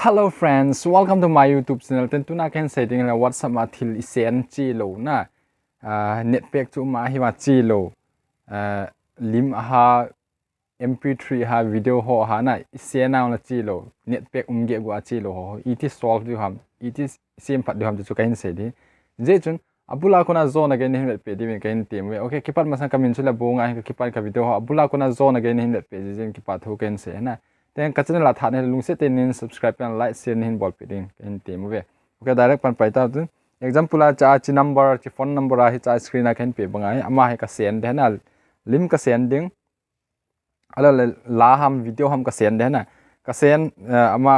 Hello friends, welcome to my YouTube channel. Tentuna can say ding la WhatsApp ma thil isen chi lo na net pack chu ma hi ma chi lo lim ha MP3 ha video ho ha na isen na chi lo net pack ge gwa chi lo ho it is solve du ham it is same phat du ham chu kain say di je chun abula kona zone again hin pe di min kain tem we okay kipat masa kamin chula bonga hi kipat ka video ho abula kona zone again hin pe je kipat ho kain say na then ka channel la tha ne lung se ten subscribe and like share hin bol piding in team we okay direct pan pai ta tu example a cha chi number chi phone number a hi cha screen a khen pe bangai ama he ka send de na lim ka sending ala la ham video ham ka send de na ka send ama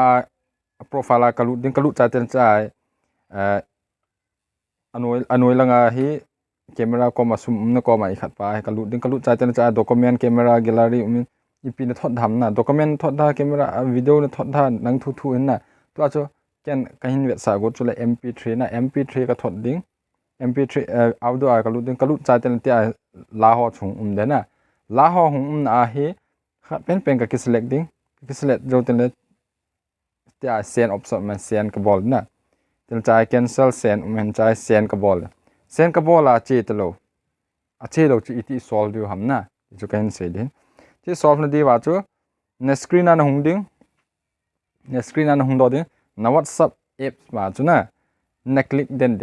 profile ka lu ding ka lu cha ten cha anoi langa hi camera ko ma sum na ko ma i khat pa ka lu ding ka lu cha ten cha document camera gallery umin ipi na thot dham na document thot da camera video na thot da nang thu thu na to acho ken kahin wet sa go chula mp3 na mp3 ka thot ding mp3 audio ka lu ding ka lu cha ten tia la ho chung de na la ho hung na he pen ka select ding ki select jo ten le tia send option man send ka bol na ten cha cancel send man cha send ka bol a che telo a che lo chi iti solve du ham na chu kan se din chi solve na di wa chu na screen an hung ding na screen an hung do ding na WhatsApp apps ma chu na click den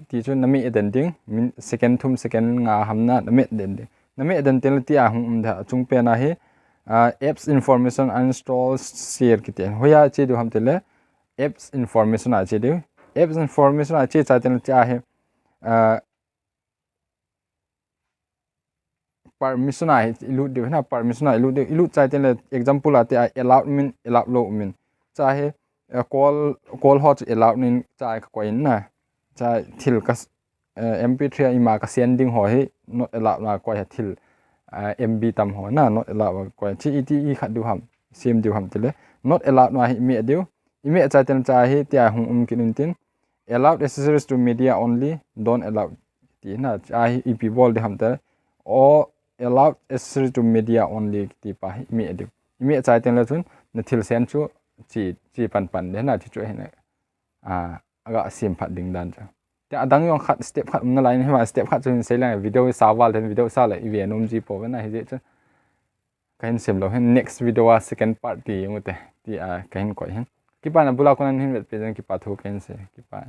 ti chu na mi den ding min second thum second nga ham na me den ding na me den tel ti a hung da chung pe na he apps information uninstall share ki te hoya che du ham tele apps information a che du apps information a che cha tel cha he permission ai ilu de na permission ai ilu chai ten example ate allow min allow lo min cha he call hot allow nin chai ko in na cha thil ka mp3 ima ka sending ho he not allow na ko he thil mb tam ho na not allow ko chi iti khat du ham sim du ham tele not allow na hi me du ime cha ten cha he tia hung kin tin allowed accessories to media only don't allow ti na cha hi ip bol de ham ta o allowed accessories to media only ti pa ime chai ten la chun na thil sen chu chi pan de na chi chu he na aga sim phat ding dan cha ta adang yong khat step khat na line he step khat chun se la video sa wal then video sa la event um ji po na he je chu kain sim lo hen next video a second part ti yong te ti kain ko hen ki pa na bula ko nan hin pe jan ki pa tho kain se ki pa